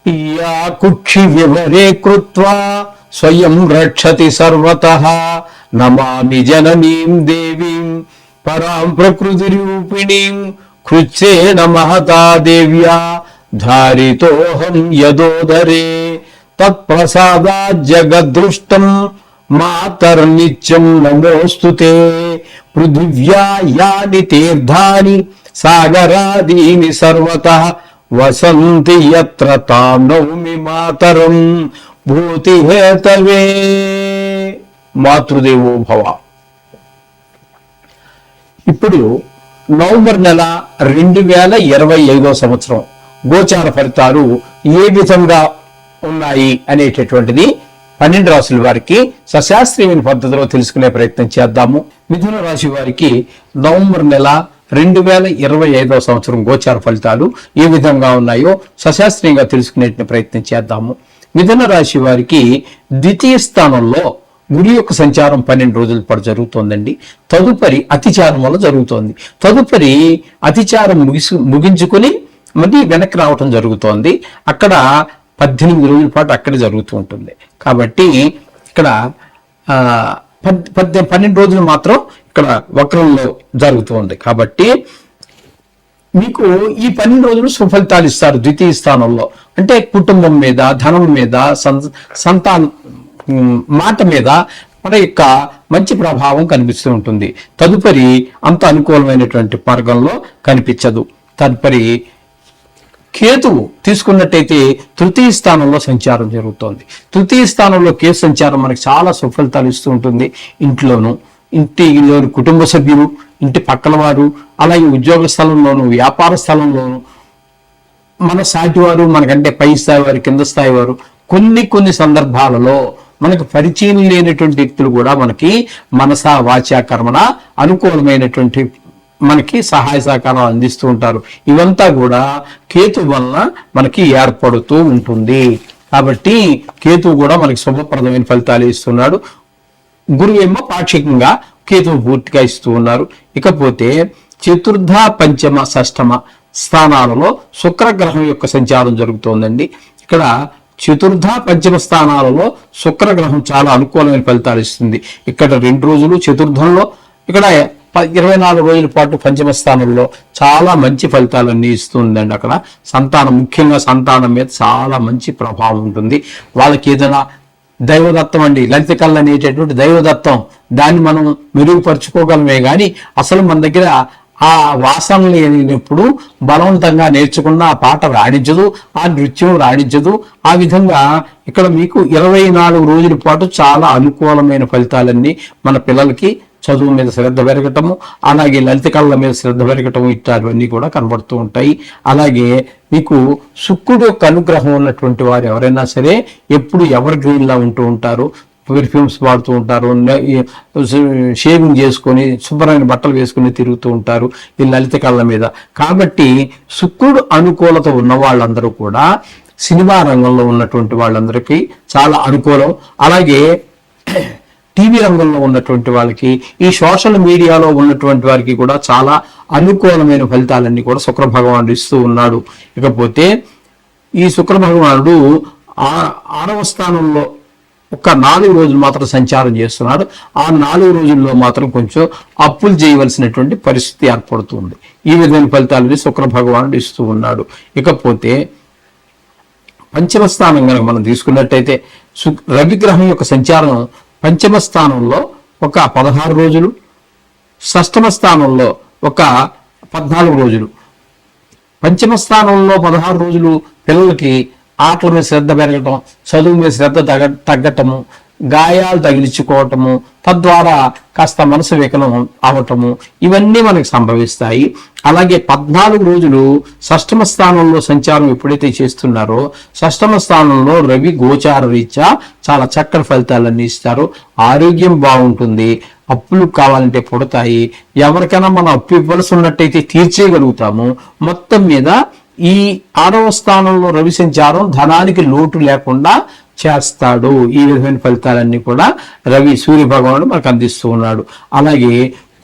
या कुक्षि विवरे कृत्वा स्वयं रक्षति सर्वतः नमामि जननीं देवीं परां प्रकृतिरूपिणीं कृच्छेन महता देव्या धारितोऽहं यदोदरे तत्प्रसादात् जगद्दृष्टं मातर्नित्यं नमोऽस्तुते पृथिव्या यानि तीर्थानि सागरादीनि सर्वतः वसन्ति यत्र तां नौमि मातरं भूतिहेतवे మాతృదేవో భవ. ఇప్పుడు నవంబర్ నెల 2025 సంవత్సరం గోచార ఫలితాలు ఏ విధంగా ఉన్నాయి అనేటటువంటిది 12 రాశుల వారికి సశాస్త్రీయమైన పద్ధతిలో తెలుసుకునే ప్రయత్నం చేద్దాము. మిథున రాశి వారికి నవంబర్ నెల 2025 సంవత్సరం గోచార ఫలితాలు ఏ విధంగా ఉన్నాయో సశాస్త్రీయంగా తెలుసుకునే ప్రయత్నం చేద్దాము. మిథున రాశి వారికి ద్వితీయ స్థానంలో గురి యొక్క సంచారం 12 రోజుల పాటు జరుగుతోందండి. తదుపరి అతిచారం వల్ల జరుగుతోంది. తదుపరి అతిచారం ముగించుకొని మళ్ళీ వెనక్కి రావటం జరుగుతోంది. అక్కడ 18 రోజుల పాటు అక్కడే జరుగుతూ ఉంటుంది. కాబట్టి ఇక్కడ 12 రోజులు మాత్రం ఇక్కడ వక్రంలో జరుగుతుంది. కాబట్టి మీకు ఈ 12 రోజులు సుఫలితాలు ఇస్తారు. ద్వితీయ స్థానంలో అంటే కుటుంబం మీద, ధనం మీద, సంతానం మాట మీద మన యొక్క మంచి ప్రభావం కనిపిస్తూ ఉంటుంది. తదుపరి అంత అనుకూలమైనటువంటి మార్గంలో కనిపించదు. తదుపరి కేతువు తీసుకున్నట్టయితే తృతీయ స్థానంలో సంచారం జరుగుతోంది. తృతీయ స్థానంలో కేతు సంచారం మనకి చాలా సుఫలితాలు ఇస్తూ ఉంటుంది. ఇంట్లోనూ, ఇంటిలోని కుటుంబ సభ్యులు, ఇంటి పక్కల వారు, అలాగే ఉద్యోగ స్థలంలోను, వ్యాపార స్థలంలోను, మన సాటివారు, మనకంటే పై స్థాయి వారు, కింద స్థాయి వారు, కొన్ని సందర్భాలలో మనకు పరిచయం లేనటువంటి వ్యక్తులు కూడా మనకి మనస వాచా కర్మణ అనుకూలమైనటువంటి మనకి సహాయ సహకారాలు అందిస్తూ ఉంటారు. ఇవంతా కూడా కేతు వలన మనకి ఏర్పడుతూ ఉంటుంది. కాబట్టి కేతువు కూడా మనకి శుభప్రదమైన ఫలితాలు ఇస్తున్నాడు. గురువు ఏమో పాక్షికంగా కేతువు పూర్తిగా ఇస్తూ ఉన్నారు. ఇకపోతే చతుర్థ, పంచమ, షష్టమ స్థానాలలో శుక్రగ్రహం యొక్క సంచారం జరుగుతోందండి. ఇక్కడ చతుర్థ, పంచమ స్థానాలలో శుక్రగ్రహం చాలా అనుకూలమైన ఫలితాలు ఇస్తుంది. ఇక్కడ 2 రోజులు చతుర్థంలో, ఇక్కడ 24 రోజుల పాటు పంచమ స్థానంలో చాలా మంచి ఫలితాలన్నీ ఇస్తుందండి. అక్కడ సంతానం, ముఖ్యంగా సంతానం మీద చాలా మంచి ప్రభావం ఉంటుంది. వాళ్ళకి ఏదైనా దైవదత్తం అండి, లలిత కళ అనేటటువంటి దైవదత్తం, దాన్ని మనం మెరుగుపరుచుకోగలమే కానీ అసలు మన దగ్గర ఆ వాసన లేనప్పుడు బలవంతంగా నేర్చుకున్న ఆ పాట రాణించదు, ఆ నృత్యం రాణించదు. ఆ విధంగా ఇక్కడ మీకు 24 రోజుల పాటు చాలా అనుకూలమైన ఫలితాలన్నీ మన పిల్లలకి చదువు మీద శ్రద్ధ పెరగటము, అలాగే లలిత కళల మీద శ్రద్ధ పెరగటము, ఇట్లాంటివన్నీ కూడా కనబడుతూ ఉంటాయి. అలాగే మీకు శుక్రుడు యొక్క అనుగ్రహం ఉన్నటువంటి వారు ఎవరైనా సరే ఎప్పుడు ఎవర్ గ్రీన్లా ఉంటూ ఉంటారు. పెర్ఫ్యూమ్స్ వాడుతూ ఉంటారు, షేవింగ్ చేసుకొని శుభ్రమైన బట్టలు వేసుకుని తిరుగుతూ ఉంటారు ఈ లలిత కళల మీద. కాబట్టి శుక్రుడు అనుకూలత ఉన్న వాళ్ళందరూ కూడా సినిమా రంగంలో ఉన్నటువంటి వాళ్ళందరికీ చాలా అనుకూలం. అలాగే టీవీ రంగంలో ఉన్నటువంటి వాళ్ళకి, ఈ సోషల్ మీడియాలో ఉన్నటువంటి వారికి కూడా చాలా అనుకూలమైన ఫలితాలన్నీ కూడా శుక్ర భగవానుడు ఇస్తూ ఉన్నాడు. ఇకపోతే ఈ శుక్ర భగవానుడు 6వ స్థానంలో ఒక 4 రోజులు మాత్రం సంచారం చేస్తున్నాడు. ఆ 4 రోజుల్లో మాత్రం కొంచెం అప్పులు చేయవలసినటువంటి పరిస్థితి ఏర్పడుతుంది. ఈ విధమైన ఫలితాలని శుక్ర భగవానుడు ఇస్తూ ఉన్నాడు. ఇకపోతే పంచమ స్థానం కనుక మనం తీసుకున్నట్టయితే రవిగ్రహం యొక్క సంచారం పంచమ స్థానంలో ఒక 16 రోజులు, షష్టమ స్థానంలో ఒక 14 రోజులు. పంచమ స్థానంలో 16 రోజులు పిల్లలకి ఆటల మీద శ్రద్ధ పెరగటం, చదువు మీద శ్రద్ధ తగ్గటము, గాయాలు తగిలించుకోవటము, తద్వారా కాస్త మనసు వికలం అవటము, ఇవన్నీ మనకు సంభవిస్తాయి. అలాగే 14 రోజులు షష్టమ స్థానంలో సంచారం ఎప్పుడైతే చేస్తున్నారో షష్టమ స్థానంలో రవి గోచార రీత్యా చాలా చక్కటి ఫలితాలన్నీ ఇస్తారు. ఆరోగ్యం బాగుంటుంది, అప్పులు కావాలంటే పుడతాయి, ఎవరికైనా మనం అప్పు ఇవ్వాల్సి ఉన్నట్టయితే తీర్చేయగలుగుతాము. మొత్తం మీద ఈ 6వ స్థానంలో రవి సంచారం ధనానికి లోటు లేకుండా చేస్తాడు. ఈ విధమైన ఫలితాలన్నీ కూడా రవి సూర్య భగవానుడు మనకు అందిస్తూ ఉన్నాడు. అలాగే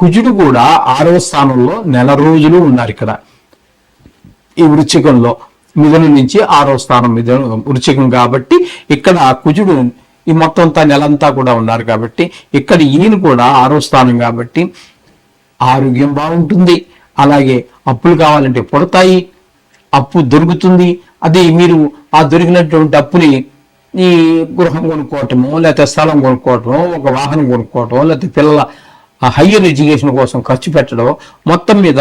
కుజుడు కూడా 6వ స్థానంలో నెల రోజులు ఉన్నారు ఇక్కడ ఈ వృశ్చికంలో. మిథునం నుంచి 6వ స్థానం మిథునం వృశ్చికం కాబట్టి ఇక్కడ కుజుడు ఈ మొత్తం అంతా నెలంతా కూడా ఉన్నారు కాబట్టి ఇక్కడ ఈయన కూడా 6వ స్థానం కాబట్టి ఆరోగ్యం బాగుంటుంది. అలాగే అప్పులు కావాలంటే పుడతాయి, అప్పు దొరుకుతుంది. అది మీరు ఆ దొరికినటువంటి అప్పుని ఈ గృహం కొనుక్కోవటము, లేకపోతే స్థలం కొనుక్కోవటము, ఒక వాహనం కొనుక్కోవటం, లేకపోతే పిల్లల హయ్యర్ ఎడ్యుకేషన్ కోసం ఖర్చు పెట్టడం, మొత్తం మీద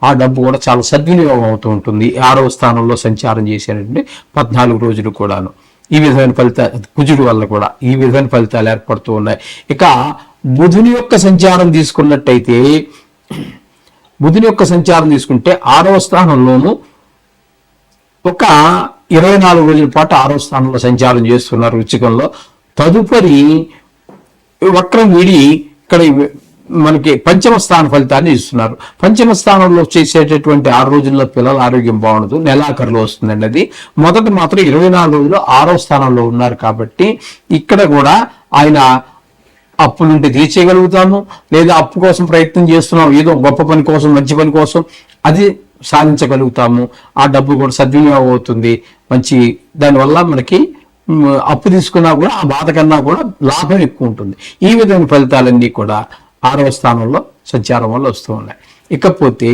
ఆ డబ్బు కూడా చాలా సద్వినియోగం అవుతూ ఉంటుంది 6వ స్థానంలో సంచారం చేసేటువంటి 14 రోజులు కూడాను. ఈ విధమైన ఫలితాలు కుజుడు వల్ల కూడా ఈ విధమైన ఫలితాలు ఏర్పడుతూ ఉన్నాయి. ఇక బుధుని యొక్క సంచారం తీసుకున్నట్టయితే, బుధుని యొక్క సంచారం తీసుకుంటే 6వ స్థానంలోనూ ఒక 24 రోజుల పాటు 6వ స్థానంలో సంచారం చేస్తున్నారు వృశ్చికంలో. తదుపరి వక్రం వీడి ఇక్కడ మనకి పంచమ స్థాన ఫలితాన్ని ఇస్తున్నారు. పంచమ స్థానంలో చేసేటటువంటి 6 రోజుల్లో పిల్లల ఆరోగ్యం బాగుండదు, నెలాఖరులో వస్తుందండి. అది మొదట మాత్రం 24 రోజులు 6వ స్థానంలో ఉన్నారు కాబట్టి ఇక్కడ కూడా ఆయన అప్పులుంటే తీర్చేయగలుగుతాము, లేదా అప్పు కోసం ప్రయత్నం చేస్తున్నాం ఏదో గొప్ప పని కోసం మంచి పని కోసం, అది సాధించగలుగుతాము. ఆ డబ్బు కూడా సద్వినియోగం అవుతుంది. మంచి దానివల్ల మనకి అప్పు తీసుకున్నా కూడా ఆ బాధ కన్నా కూడా లాభం ఎక్కువ ఉంటుంది. ఈ విధమైన ఫలితాలన్నీ కూడా 6వ స్థానంలో సంచారం వల్ల వస్తూ ఉన్నాయి. ఇకపోతే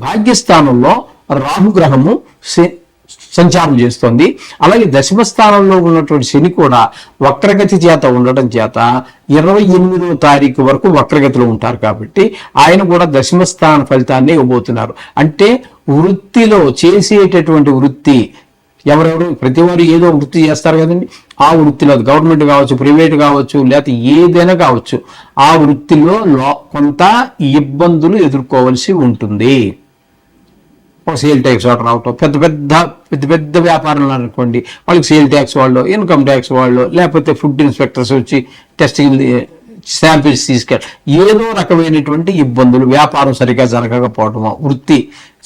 భాగ్యస్థానంలో రాహుగ్రహము సంచారం చేస్తోంది. అలాగే దశమ స్థానంలో ఉన్నటువంటి శని కూడా వక్రగతి చేత ఉండటం చేత 28వ తారీఖు వరకు వక్రగతిలో ఉంటారు కాబట్టి ఆయన కూడా దశమ స్థాన ఫలితాన్ని ఇవ్వబోతున్నారు. అంటే వృత్తిలో చేసేటటువంటి వృత్తి ఎవరెవరు ప్రతివారు ఏదో వృత్తి చేస్తారు కదండి, ఆ వృత్తిలో గవర్నమెంట్ కావచ్చు, ప్రైవేట్ కావచ్చు, లేకపోతే ఏదైనా కావచ్చు, ఆ వృత్తిలో కొంత ఇబ్బందులు ఎదుర్కోవలసి ఉంటుంది. ఒక సేల్ ట్యాక్స్ ఆర్డర్ రావటం, పెద్ద పెద్ద వ్యాపారాలు అనుకోండి, వాళ్ళకి సేల్ ట్యాక్స్ వాళ్ళు, ఇన్కమ్ ట్యాక్స్ వాళ్ళు, లేకపోతే ఫుడ్ ఇన్స్పెక్టర్స్ వచ్చి టెస్టింగ్ శాంపిల్స్ తీసుకెళ్ళి ఏదో రకమైనటువంటి ఇబ్బందులు, వ్యాపారం సరిగా జరగకపోవటము, వృత్తి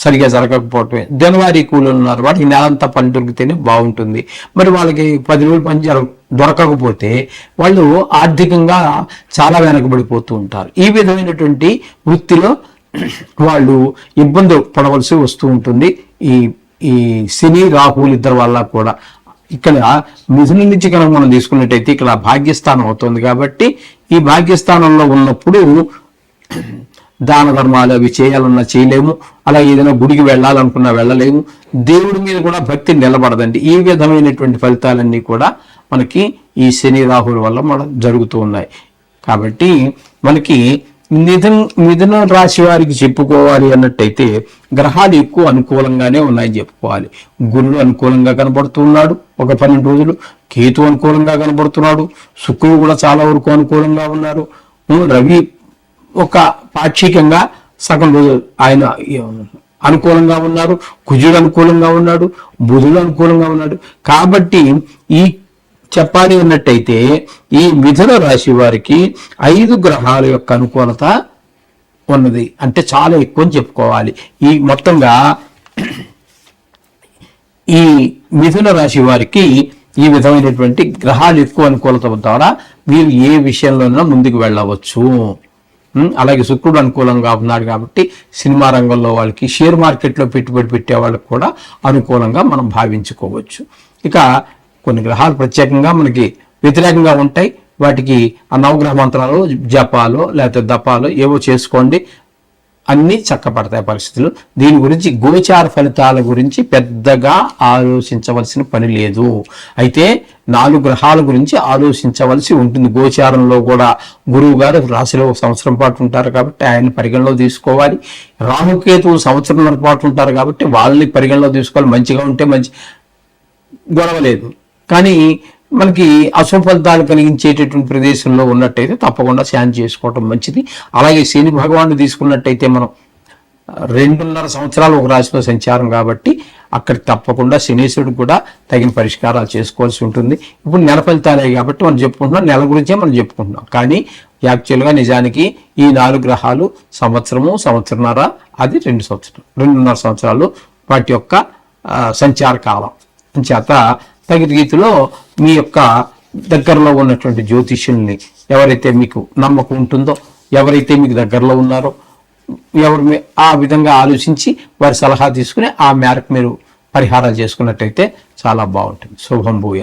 సరిగా జరగకపోవటమే. జనవరి కూలీలు ఉన్నారు, వాటికి నెలంతా పని దొరికితేనే బాగుంటుంది. మరి వాళ్ళకి 10 రోజులు పని దొరకకపోతే వాళ్ళు ఆర్థికంగా చాలా వెనకబడిపోతూ ఉంటారు. ఈ విధమైనటువంటి వృత్తిలో వాళ్ళు ఇబ్బంది పడవలసి వస్తూ ఉంటుంది. ఈ శని రాహువులు ఇద్దరు వల్ల కూడా ఇక్కడ మిథునం నుంచి కనుక మనం తీసుకున్నట్టయితే ఇక్కడ భాగ్యస్థానం అవుతుంది కాబట్టి ఈ భాగ్యస్థానంలో ఉన్నప్పుడు దాన ధర్మాలు అవి చేయాలన్నా చేయలేము, అలా ఏదైనా గుడికి వెళ్ళాలనుకున్నా వెళ్ళలేము, దేవుడి మీద కూడా భక్తి నిలబడదండి. ఈ విధమైనటువంటి ఫలితాలన్నీ కూడా మనకి ఈ శని రాహుల వల్ల మనం జరుగుతూ ఉన్నాయి. కాబట్టి మనకి మిథున రాశి వారికి చెప్పుకోవాలి అన్నట్టయితే గ్రహాలు ఎక్కువ అనుకూలంగానే ఉన్నాయని చెప్పుకోవాలి. గురుడు అనుకూలంగా కనబడుతున్నాడు ఒక 12 రోజులు, కేతు అనుకూలంగా కనబడుతున్నాడు, శుక్రుడు కూడా చాలా వరకు అనుకూలంగా ఉన్నారు, రవి ఒక పాక్షికంగా సగం రోజు ఆయన అనుకూలంగా ఉన్నారు, కుజుడు అనుకూలంగా ఉన్నాడు, బుధుడు అనుకూలంగా ఉన్నాడు. కాబట్టి ఈ చెప్పాలి అన్నట్టయితే ఈ మిథున రాశి వారికి 5 గ్రహాల యొక్క అనుకూలత ఉన్నది, అంటే చాలా ఎక్కువ అని చెప్పుకోవాలి. ఈ మొత్తంగా ఈ మిథున రాశి వారికి ఈ విధమైనటువంటి గ్రహాలు ఎక్కువ అనుకూలత ద్వారా వీరు ఏ విషయంలోనైనా ముందుకు వెళ్ళవచ్చు. అలాగే శుక్రుడు అనుకూలంగా ఉన్నాడు కాబట్టి సినిమా రంగంలో వాళ్ళకి, షేర్ మార్కెట్లో పెట్టుబడి పెట్టే వాళ్ళకి కూడా అనుకూలంగా మనం భావించుకోవచ్చు. ఇక కొన్ని గ్రహాలు ప్రత్యేకంగా మనకి వ్యతిరేకంగా ఉంటాయి, వాటికి ఆ నవగ్రహ మంత్రాలు జపాలు లేకపోతే దపాలు ఏవో చేసుకోండి, అన్నీ చక్కపడతాయి పరిస్థితులు. దీని గురించి గోచార ఫలితాల గురించి పెద్దగా ఆలోచించవలసిన పని లేదు. అయితే 4 గ్రహాల గురించి ఆలోచించవలసి ఉంటుంది. గోచారంలో కూడా గురువు గారు రాశిలో 1 సంవత్సరం పాటు ఉంటారు కాబట్టి ఆయన పరిగణలో తీసుకోవాలి. రాహుకేతువు 1 సంవత్సరం పాటు ఉంటారు కాబట్టి వాళ్ళని పరిగణలో తీసుకోవాలి. మంచిగా ఉంటే మంచి, గొడవ లేదు. కానీ మనకి అశుభ ఫలితాలు కలిగించేటటువంటి ప్రదేశంలో ఉన్నట్టయితే తప్పకుండా శాంతి చేసుకోవటం మంచిది. అలాగే శని భగవాను తీసుకున్నట్టయితే మనం 2.5 సంవత్సరాలు ఒక రాశిలో సంచారం కాబట్టి అక్కడ తప్పకుండా శనీశ్వరుడు కూడా తగిన పరిష్కారాలు చేసుకోవాల్సి ఉంటుంది. ఇప్పుడు నెల ఫలితాలే కాబట్టి మనం చెప్పుకుంటున్నాం, నెల గురించే మనం చెప్పుకుంటున్నాం. కానీ యాక్చువల్గా నిజానికి ఈ 4 గ్రహాలు సంవత్సరన్నర, అది 2.5 సంవత్సరాలు వాటి యొక్క సంచార కాలం చేత తగిన రీతిలో మీ యొక్క దగ్గరలో ఉన్నటువంటి జ్యోతిష్యుల్ని ఎవరైతే మీకు నమ్మకం ఉంటుందో, ఎవరైతే మీకు దగ్గరలో ఉన్నారో ఆ విధంగా ఆలోచించి వారి సలహా తీసుకుని ఆ మేరకు మీరు పరిహారాలు చేసుకున్నట్టయితే చాలా బాగుంటుంది. శుభం భూయ.